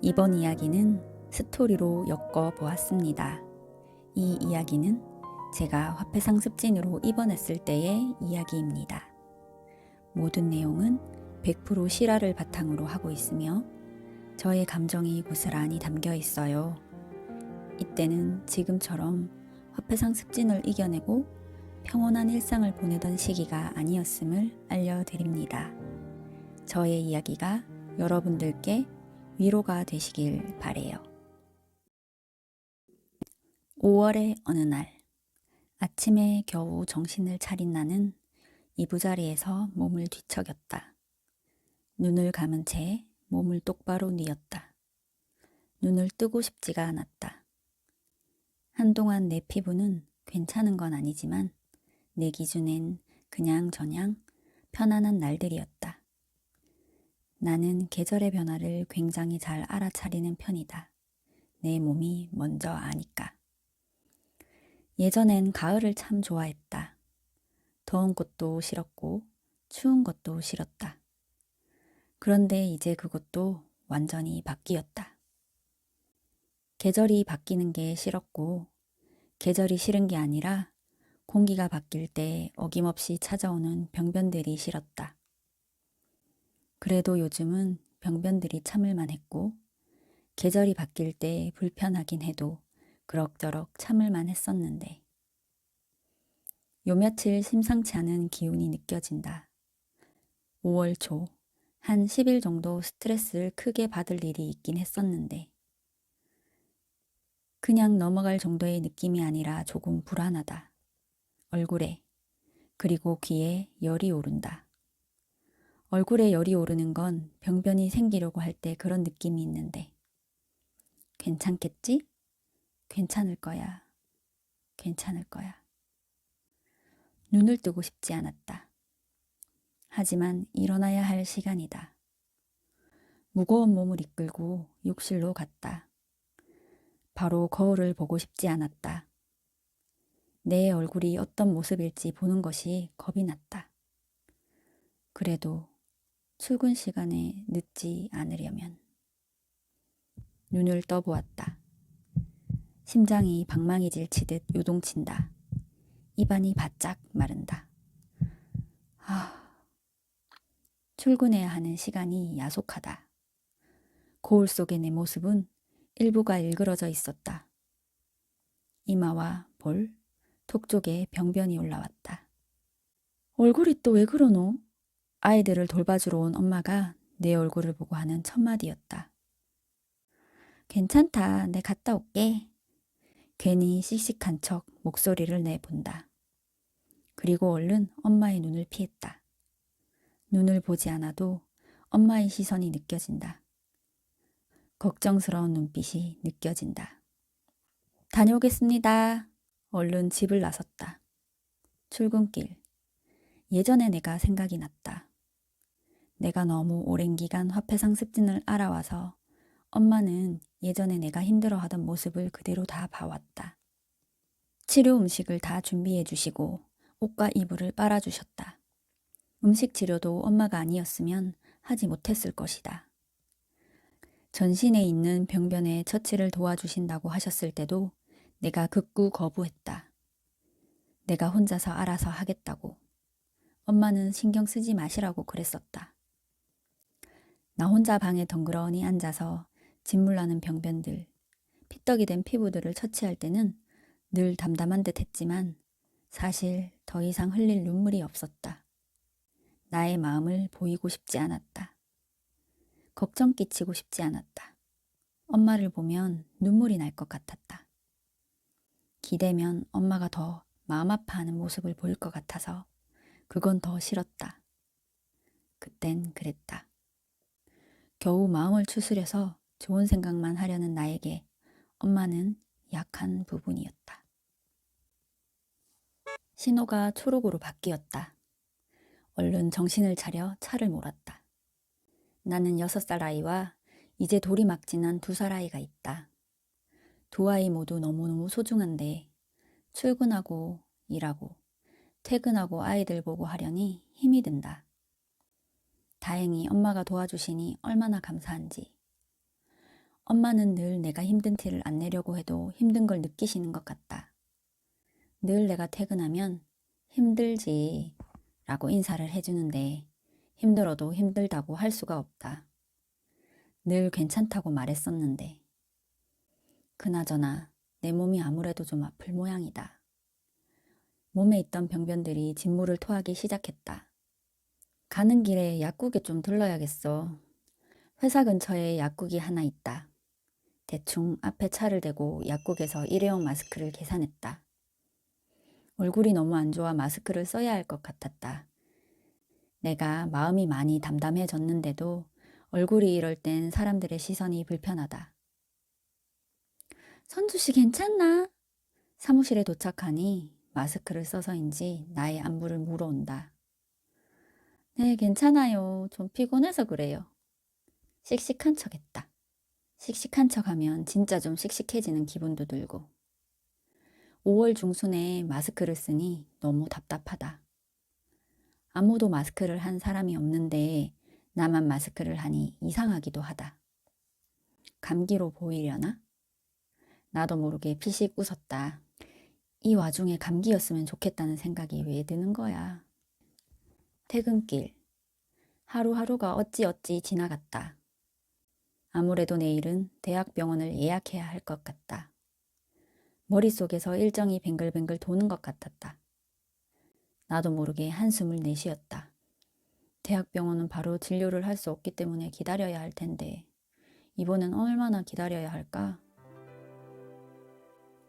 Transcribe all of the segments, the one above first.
이번 이야기는 스토리로 엮어 보았습니다. 이 이야기는 제가 화폐 상습진으로 입원했을 때의 이야기입니다. 모든 내용은 100% 실화를 바탕으로 하고 있으며 저의 감정이 고스란히 담겨 있어요. 이때는 지금처럼 화폐 상습진을 이겨내고 평온한 일상을 보내던 시기가 아니었음을 알려드립니다. 저의 이야기가 여러분들께 위로가 되시길 바래요. 5월의 어느 날 아침에 겨우 정신을 차린 나는 이부자리에서 몸을 뒤척였다. 눈을 감은 채 몸을 똑바로 뉘었다. 눈을 뜨고 싶지가 않았다. 한동안 내 피부는 괜찮은 건 아니지만 내 기준엔 그냥저냥 편안한 날들이었다. 나는 계절의 변화를 굉장히 잘 알아차리는 편이다. 내 몸이 먼저 아니까. 예전엔 가을을 참 좋아했다. 더운 것도 싫었고 추운 것도 싫었다. 그런데 이제 그것도 완전히 바뀌었다. 계절이 바뀌는 게 싫었고 계절이 싫은 게 아니라 공기가 바뀔 때 어김없이 찾아오는 병변들이 싫었다. 그래도 요즘은 병변들이 참을만 했고 계절이 바뀔 때 불편하긴 해도 그럭저럭 참을만 했었는데 요 며칠 심상치 않은 기운이 느껴진다. 5월 초 한 10일 정도 스트레스를 크게 받을 일이 있긴 했었는데 그냥 넘어갈 정도의 느낌이 아니라 조금 불안하다. 얼굴에 그리고 귀에 열이 오른다. 얼굴에 열이 오르는 건 병변이 생기려고 할 때 그런 느낌이 있는데 괜찮겠지? 괜찮을 거야. 괜찮을 거야. 눈을 뜨고 싶지 않았다. 하지만 일어나야 할 시간이다. 무거운 몸을 이끌고 욕실로 갔다. 바로 거울을 보고 싶지 않았다. 내 얼굴이 어떤 모습일지 보는 것이 겁이 났다. 그래도 출근 시간에 늦지 않으려면. 눈을 떠보았다. 심장이 방망이질 치듯 요동친다. 입안이 바짝 마른다. 출근해야 하는 시간이 야속하다. 거울 속의 내 모습은 일부가 일그러져 있었다. 이마와 볼, 톡 쪽에 병변이 올라왔다. 얼굴이 또 왜 그러노? 아이들을 돌봐주러 온 엄마가 내 얼굴을 보고 하는 첫마디였다. 괜찮다. 내 갔다 올게. 괜히 씩씩한 척 목소리를 내본다. 그리고 얼른 엄마의 눈을 피했다. 눈을 보지 않아도 엄마의 시선이 느껴진다. 걱정스러운 눈빛이 느껴진다. 다녀오겠습니다. 얼른 집을 나섰다. 출근길. 예전에 내가 생각이 났다. 내가 너무 오랜 기간 화폐 상습진을 알아와서 엄마는 예전에 내가 힘들어하던 모습을 그대로 다 봐왔다. 치료 음식을 다 준비해 주시고 옷과 이불을 빨아주셨다. 음식 치료도 엄마가 아니었으면 하지 못했을 것이다. 전신에 있는 병변에 처치를 도와주신다고 하셨을 때도 내가 극구 거부했다. 내가 혼자서 알아서 하겠다고. 엄마는 신경 쓰지 마시라고 그랬었다. 나 혼자 방에 덩그러니 앉아서 진물나는 병변들, 피떡이 된 피부들을 처치할 때는 늘 담담한 듯 했지만 사실 더 이상 흘릴 눈물이 없었다. 나의 마음을 보이고 싶지 않았다. 걱정 끼치고 싶지 않았다. 엄마를 보면 눈물이 날 것 같았다. 기대면 엄마가 더 마음 아파하는 모습을 보일 것 같아서 그건 더 싫었다. 그땐 그랬다. 겨우 마음을 추스려서 좋은 생각만 하려는 나에게 엄마는 약한 부분이었다. 신호가 초록으로 바뀌었다. 얼른 정신을 차려 차를 몰았다. 나는 6살 아이와 이제 돌이 막 지난 2살 아이가 있다. 두 아이 모두 너무너무 소중한데 출근하고 일하고 퇴근하고 아이들 보고 하려니 힘이 든다. 다행히 엄마가 도와주시니 얼마나 감사한지. 엄마는 늘 내가 힘든 티를 안 내려고 해도 힘든 걸 느끼시는 것 같다. 늘 내가 퇴근하면 힘들지 라고 인사를 해주는데 힘들어도 힘들다고 할 수가 없다. 늘 괜찮다고 말했었는데. 그나저나 내 몸이 아무래도 좀 아플 모양이다. 몸에 있던 병변들이 진물을 토하기 시작했다. 가는 길에 약국에 좀 들러야겠어. 회사 근처에 약국이 하나 있다. 대충 앞에 차를 대고 약국에서 일회용 마스크를 계산했다. 얼굴이 너무 안 좋아 마스크를 써야 할 것 같았다. 내가 마음이 많이 담담해졌는데도 얼굴이 이럴 땐 사람들의 시선이 불편하다. 선주 씨 괜찮나? 사무실에 도착하니 마스크를 써서인지 나의 안부를 물어온다. 네, 괜찮아요. 좀 피곤해서 그래요. 씩씩한 척했다. 씩씩한 척하면 진짜 좀 씩씩해지는 기분도 들고. 5월 중순에 마스크를 쓰니 너무 답답하다. 아무도 마스크를 한 사람이 없는데 나만 마스크를 하니 이상하기도 하다. 감기로 보이려나? 나도 모르게 피식 웃었다. 이 와중에 감기였으면 좋겠다는 생각이 왜 드는 거야. 퇴근길. 하루하루가 어찌어찌 지나갔다. 아무래도 내일은 대학병원을 예약해야 할 것 같다. 머릿속에서 일정이 뱅글뱅글 도는 것 같았다. 나도 모르게 한숨을 내쉬었다. 대학병원은 바로 진료를 할 수 없기 때문에 기다려야 할 텐데 이번엔 얼마나 기다려야 할까?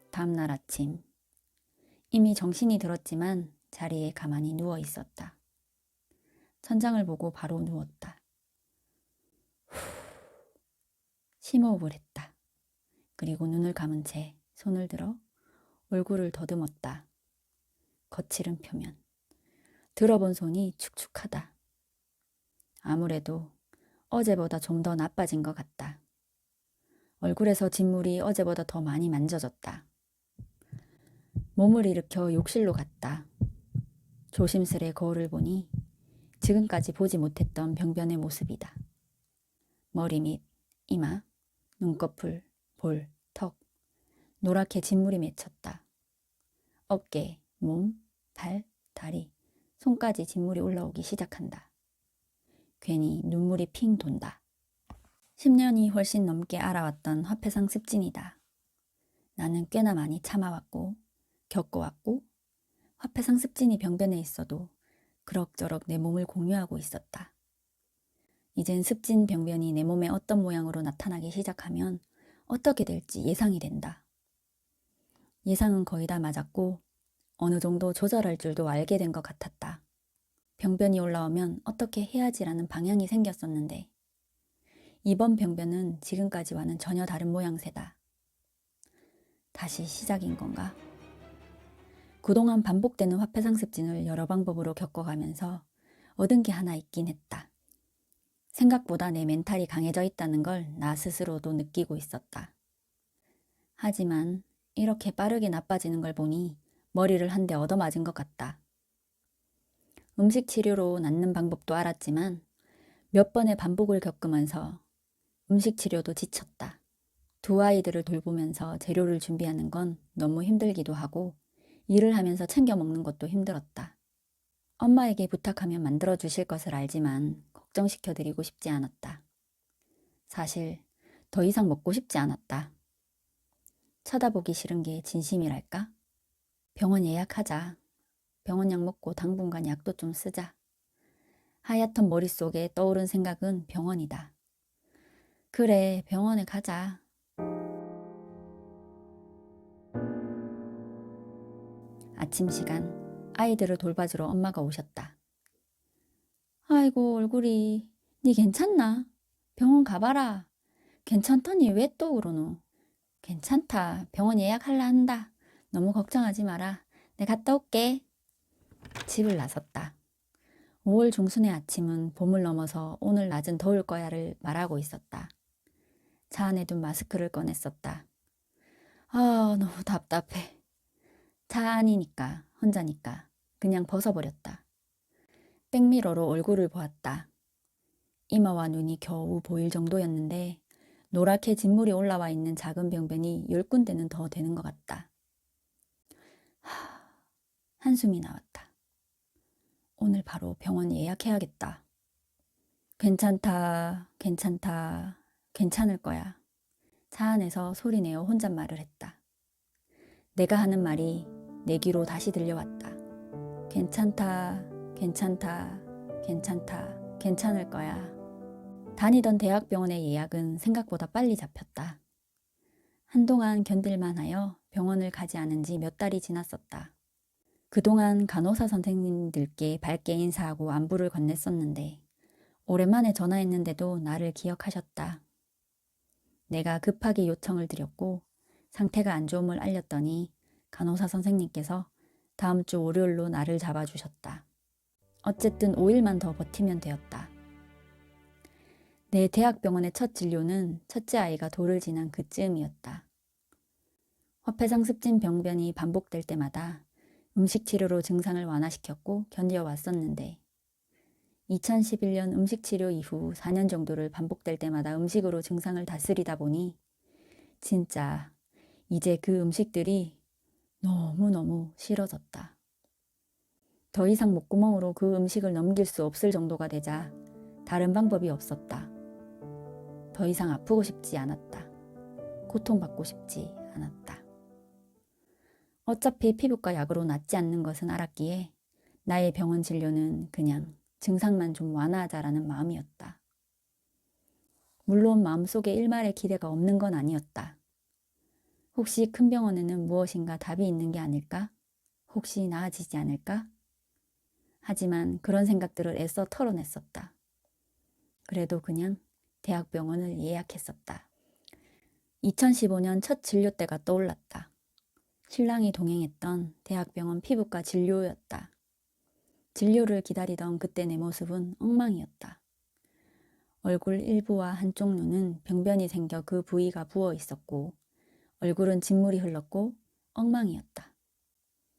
다음날 아침. 이미 정신이 들었지만 자리에 가만히 누워 있었다. 천장을 보고 바로 누웠다. 심호흡을 했다. 그리고 눈을 감은 채 손을 들어 얼굴을 더듬었다. 거칠은 표면. 들어본 손이 축축하다. 아무래도 어제보다 좀 더 나빠진 것 같다. 얼굴에서 진물이 어제보다 더 많이 만져졌다. 몸을 일으켜 욕실로 갔다. 조심스레 거울을 보니 지금까지 보지 못했던 병변의 모습이다. 머리 밑, 이마, 눈꺼풀, 볼, 턱, 노랗게 진물이 맺혔다. 어깨, 몸, 발, 다리, 손까지 진물이 올라오기 시작한다. 괜히 눈물이 핑 돈다. 10년이 훨씬 넘게 알아왔던 화폐상 습진이다. 나는 꽤나 많이 참아왔고 겪어왔고 화폐상 습진이 병변에 있어도 그럭저럭 내 몸을 공유하고 있었다. 이젠 습진 병변이 내 몸에 어떤 모양으로 나타나기 시작하면 어떻게 될지 예상이 된다. 예상은 거의 다 맞았고 어느 정도 조절할 줄도 알게 된 것 같았다. 병변이 올라오면 어떻게 해야지라는 방향이 생겼었는데 이번 병변은 지금까지와는 전혀 다른 모양새다. 다시 시작인 건가? 그동안 반복되는 화폐상습진을 여러 방법으로 겪어가면서 얻은 게 하나 있긴 했다. 생각보다 내 멘탈이 강해져 있다는 걸 나 스스로도 느끼고 있었다. 하지만 이렇게 빠르게 나빠지는 걸 보니 머리를 한 대 얻어맞은 것 같다. 음식 치료로 낫는 방법도 알았지만 몇 번의 반복을 겪으면서 음식 치료도 지쳤다. 두 아이들을 돌보면서 재료를 준비하는 건 너무 힘들기도 하고 일을 하면서 챙겨 먹는 것도 힘들었다. 엄마에게 부탁하면 만들어 주실 것을 알지만 걱정시켜 드리고 싶지 않았다. 사실 더 이상 먹고 싶지 않았다. 쳐다보기 싫은 게 진심이랄까? 병원 예약하자. 병원 약 먹고 당분간 약도 좀 쓰자. 하얗던 머릿속에 떠오른 생각은 병원이다. 그래, 병원에 가자. 아침 시간, 아이들을 돌봐주러 엄마가 오셨다. 아이고, 얼굴이, 니 괜찮나? 병원 가봐라. 괜찮더니 왜 또 그러노? 괜찮다. 병원 예약할라 한다. 너무 걱정하지 마라. 내 갔다 올게. 집을 나섰다. 5월 중순의 아침은 봄을 넘어서 오늘 낮은 더울 거야를 말하고 있었다. 차 안에 둔 마스크를 꺼냈었다. 아, 너무 답답해. 차 안이니까, 혼자니까 그냥 벗어버렸다. 백미러로 얼굴을 보았다. 이마와 눈이 겨우 보일 정도였는데 노랗게 진물이 올라와 있는 작은 병변이 10군데는 더 되는 것 같다. 한숨이 나왔다. 오늘 바로 병원 예약해야겠다. 괜찮다, 괜찮다, 괜찮을 거야. 차 안에서 소리내어 혼잣말을 했다. 내가 하는 말이 내 귀로 다시 들려왔다. 괜찮다, 괜찮다, 괜찮다, 괜찮을 거야. 다니던 대학병원의 예약은 생각보다 빨리 잡혔다. 한동안 견딜만 하여 병원을 가지 않은 지 몇 달이 지났었다. 그동안 간호사 선생님들께 밝게 인사하고 안부를 건넸었는데 오랜만에 전화했는데도 나를 기억하셨다. 내가 급하게 요청을 드렸고 상태가 안 좋음을 알렸더니 간호사 선생님께서 다음 주 월요일로 나를 잡아주셨다. 어쨌든 5일만 더 버티면 되었다. 내 대학병원의 첫 진료는 첫째 아이가 돌을 지난 그쯤이었다. 화폐상습진 병변이 반복될 때마다 음식 치료로 증상을 완화시켰고 견뎌왔었는데 2011년 음식 치료 이후 4년 정도를 반복될 때마다 음식으로 증상을 다스리다 보니 진짜 이제 그 음식들이 너무너무 싫어졌다. 더 이상 목구멍으로 그 음식을 넘길 수 없을 정도가 되자 다른 방법이 없었다. 더 이상 아프고 싶지 않았다. 고통받고 싶지 않았다. 어차피 피부과 약으로 낫지 않는 것은 알았기에 나의 병원 진료는 그냥 증상만 좀 완화하자라는 마음이었다. 물론 마음속에 일말의 기대가 없는 건 아니었다. 혹시 큰 병원에는 무엇인가 답이 있는 게 아닐까? 혹시 나아지지 않을까? 하지만 그런 생각들을 애써 털어냈었다. 그래도 그냥 대학병원을 예약했었다. 2015년 첫 진료 때가 떠올랐다. 신랑이 동행했던 대학병원 피부과 진료였다. 진료를 기다리던 그때 내 모습은 엉망이었다. 얼굴 일부와 한쪽 눈은 병변이 생겨 그 부위가 부어 있었고 얼굴은 진물이 흘렀고 엉망이었다.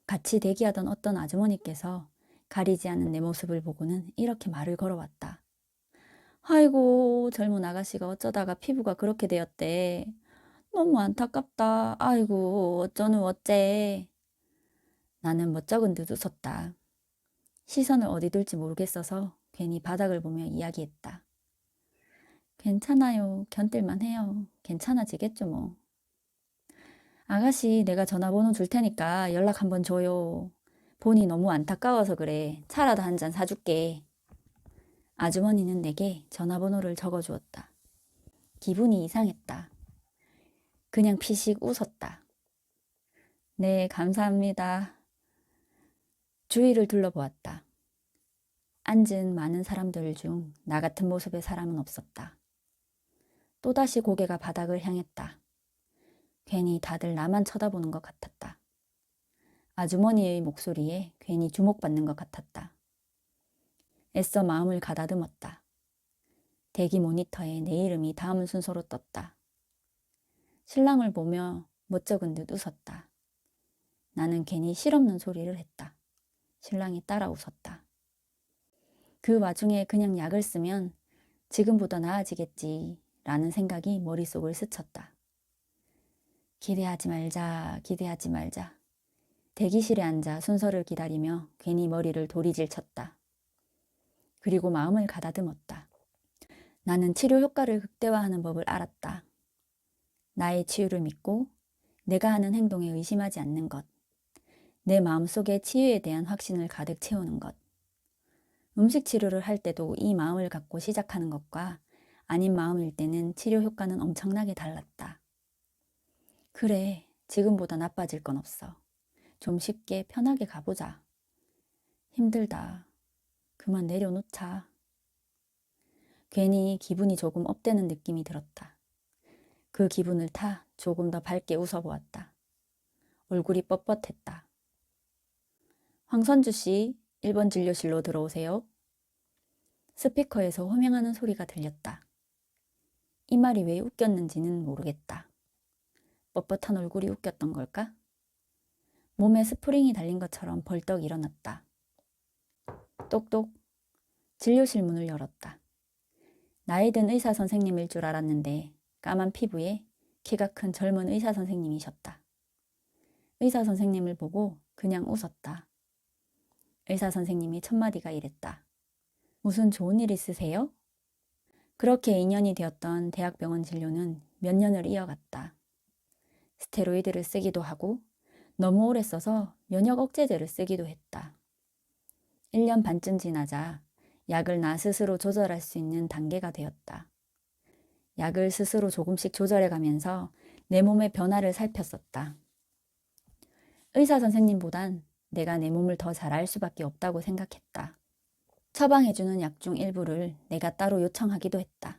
같이 대기하던 어떤 아주머니께서 가리지 않은 내 모습을 보고는 이렇게 말을 걸어왔다. 아이고 젊은 아가씨가 어쩌다가 피부가 그렇게 되었대. 너무 안타깝다. 아이고 어쩌누 어째. 나는 멋쩍은 듯 웃었다. 시선을 어디 둘지 모르겠어서 괜히 바닥을 보며 이야기했다. 괜찮아요. 견딜만 해요. 괜찮아지겠죠 뭐. 아가씨 내가 전화번호 줄 테니까 연락 한번 줘요. 본이 너무 안타까워서 그래. 차라도 한 잔 사줄게. 아주머니는 내게 전화번호를 적어주었다. 기분이 이상했다. 그냥 피식 웃었다. 네, 감사합니다. 주위를 둘러보았다. 앉은 많은 사람들 중 나 같은 모습의 사람은 없었다. 또다시 고개가 바닥을 향했다. 괜히 다들 나만 쳐다보는 것 같았다. 아주머니의 목소리에 괜히 주목받는 것 같았다. 애써 마음을 가다듬었다. 대기 모니터에 내 이름이 다음 순서로 떴다. 신랑을 보며 멋쩍은 듯 웃었다. 나는 괜히 실없는 소리를 했다. 신랑이 따라 웃었다. 그 와중에 그냥 약을 쓰면 지금보다 나아지겠지 라는 생각이 머릿속을 스쳤다. 기대하지 말자, 기대하지 말자. 대기실에 앉아 순서를 기다리며 괜히 머리를 도리질 쳤다. 그리고 마음을 가다듬었다. 나는 치료 효과를 극대화하는 법을 알았다. 나의 치유를 믿고 내가 하는 행동에 의심하지 않는 것. 내 마음속에 치유에 대한 확신을 가득 채우는 것. 음식 치료를 할 때도 이 마음을 갖고 시작하는 것과 아닌 마음일 때는 치료 효과는 엄청나게 달랐다. 그래, 지금보다 나빠질 건 없어. 좀 쉽게 편하게 가보자. 힘들다. 그만 내려놓자. 괜히 기분이 조금 업되는 느낌이 들었다. 그 기분을 타 조금 더 밝게 웃어보았다. 얼굴이 뻣뻣했다. 황선주 씨, 1번 진료실로 들어오세요. 스피커에서 호명하는 소리가 들렸다. 이 말이 왜 웃겼는지는 모르겠다. 뻣뻣한 얼굴이 웃겼던 걸까? 몸에 스프링이 달린 것처럼 벌떡 일어났다. 똑똑. 진료실 문을 열었다. 나이 든 의사 선생님일 줄 알았는데 까만 피부에 키가 큰 젊은 의사 선생님이셨다. 의사 선생님을 보고 그냥 웃었다. 의사 선생님이 첫마디가 이랬다. 무슨 좋은 일 있으세요? 그렇게 인연이 되었던 대학병원 진료는 몇 년을 이어갔다. 스테로이드를 쓰기도 하고 너무 오래 써서 면역 억제제를 쓰기도 했다. 1년 반쯤 지나자 약을 나 스스로 조절할 수 있는 단계가 되었다. 약을 스스로 조금씩 조절해 가면서 내 몸의 변화를 살폈었다. 의사 선생님보단 내가 내 몸을 더 잘 알 수밖에 없다고 생각했다. 처방해주는 약 중 일부를 내가 따로 요청하기도 했다.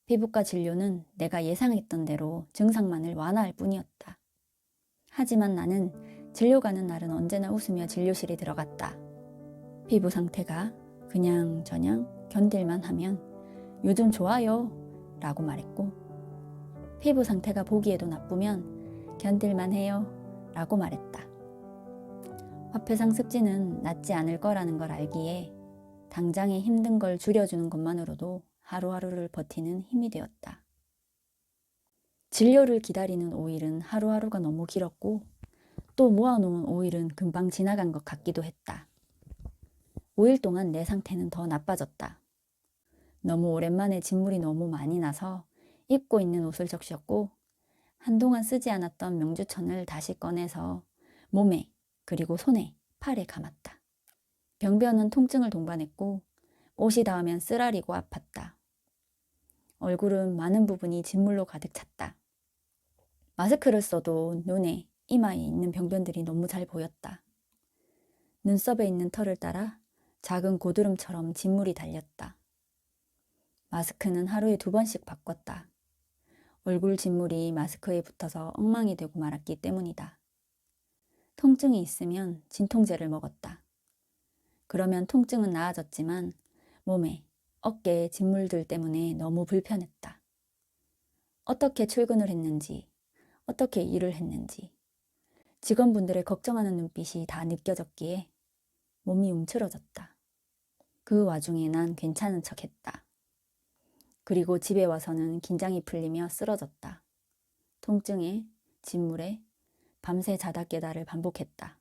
피부과 진료는 내가 예상했던 대로 증상만을 완화할 뿐이었다. 하지만 나는 진료 가는 날은 언제나 웃으며 진료실에 들어갔다. 피부 상태가 그냥저냥 견딜만 하면 요즘 좋아요 라고 말했고, 피부 상태가 보기에도 나쁘면 견딜만 해요 라고 말했다. 화폐상 습진은 낫지 않을 거라는 걸 알기에 당장에 힘든 걸 줄여주는 것만으로도 하루하루를 버티는 힘이 되었다. 진료를 기다리는 5일은 하루하루가 너무 길었고 또 모아놓은 5일은 금방 지나간 것 같기도 했다. 5일 동안 내 상태는 더 나빠졌다. 너무 오랜만에 진물이 너무 많이 나서 입고 있는 옷을 적셨고 한동안 쓰지 않았던 명주천을 다시 꺼내서 몸에 그리고 손에 팔에 감았다. 병변은 통증을 동반했고 옷이 닿으면 쓰라리고 아팠다. 얼굴은 많은 부분이 진물로 가득 찼다. 마스크를 써도 눈에, 이마에 있는 병변들이 너무 잘 보였다. 눈썹에 있는 털을 따라 작은 고드름처럼 진물이 달렸다. 마스크는 하루에 2번씩 바꿨다. 얼굴 진물이 마스크에 붙어서 엉망이 되고 말았기 때문이다. 통증이 있으면 진통제를 먹었다. 그러면 통증은 나아졌지만 몸에, 어깨에 진물들 때문에 너무 불편했다. 어떻게 출근을 했는지, 어떻게 일을 했는지, 직원분들의 걱정하는 눈빛이 다 느껴졌기에 몸이 움츠러졌다. 그 와중에 난 괜찮은 척했다. 그리고 집에 와서는 긴장이 풀리며 쓰러졌다. 통증에, 진물에, 밤새 자다 깨다를 반복했다.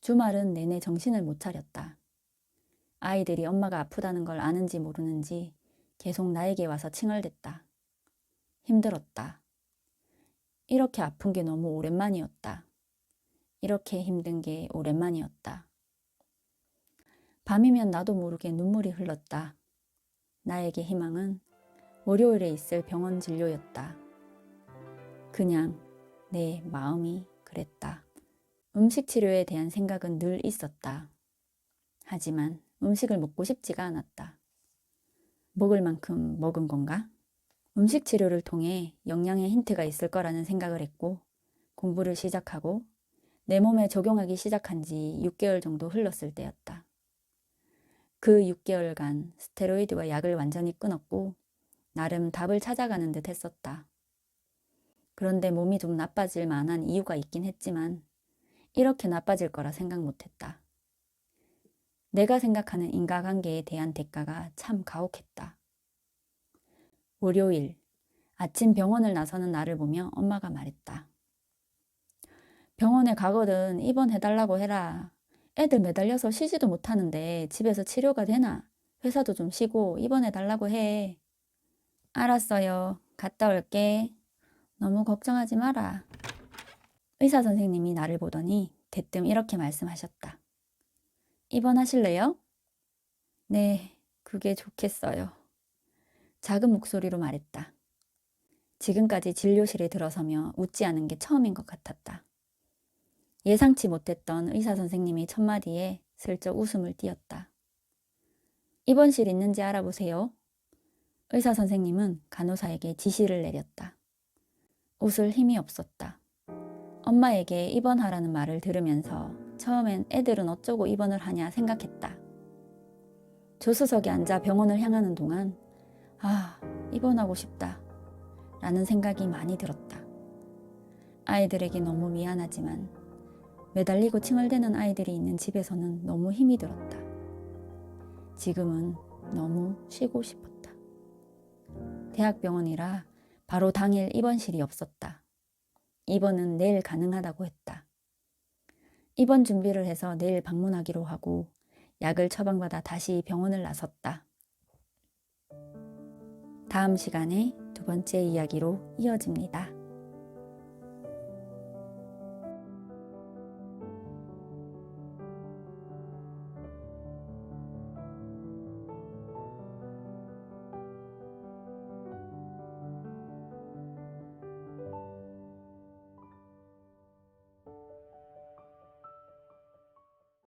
주말은 내내 정신을 못 차렸다. 아이들이 엄마가 아프다는 걸 아는지 모르는지 계속 나에게 와서 칭얼댔다. 힘들었다. 이렇게 아픈 게 너무 오랜만이었다. 이렇게 힘든 게 오랜만이었다. 밤이면 나도 모르게 눈물이 흘렀다. 나에게 희망은 월요일에 있을 병원 진료였다. 그냥 내 마음이 그랬다. 음식 치료에 대한 생각은 늘 있었다. 하지만 음식을 먹고 싶지가 않았다. 먹을 만큼 먹은 건가? 음식 치료를 통해 영양의 힌트가 있을 거라는 생각을 했고 공부를 시작하고 내 몸에 적용하기 시작한 지 6개월 정도 흘렀을 때였다. 그 6개월간 스테로이드와 약을 완전히 끊었고 나름 답을 찾아가는 듯 했었다. 그런데 몸이 좀 나빠질 만한 이유가 있긴 했지만 이렇게 나빠질 거라 생각 못했다. 내가 생각하는 인과관계에 대한 대가가 참 가혹했다. 월요일 아침 병원을 나서는 나를 보며 엄마가 말했다. 병원에 가거든 입원해달라고 해라. 애들 매달려서 쉬지도 못하는데 집에서 치료가 되나? 회사도 좀 쉬고 입원해달라고 해. 알았어요. 갔다 올게. 너무 걱정하지 마라. 의사 선생님이 나를 보더니 대뜸 이렇게 말씀하셨다. 입원하실래요? 네, 그게 좋겠어요. 작은 목소리로 말했다. 지금까지 진료실에 들어서며 웃지 않은 게 처음인 것 같았다. 예상치 못했던 의사 선생님이 첫마디에 슬쩍 웃음을 띄었다. 입원실 있는지 알아보세요. 의사 선생님은 간호사에게 지시를 내렸다. 웃을 힘이 없었다. 엄마에게 입원하라는 말을 들으면서 처음엔 애들은 어쩌고 입원을 하냐 생각했다. 조수석에 앉아 병원을 향하는 동안 입원하고 싶다 라는 생각이 많이 들었다. 아이들에게 너무 미안하지만 매달리고 칭얼대는 아이들이 있는 집에서는 너무 힘이 들었다. 지금은 너무 쉬고 싶었다. 대학병원이라 바로 당일 입원실이 없었다. 입원은 내일 가능하다고 했다. 입원 준비를 해서 내일 방문하기로 하고 약을 처방받아 다시 병원을 나섰다. 다음 시간에 두 번째 이야기로 이어집니다.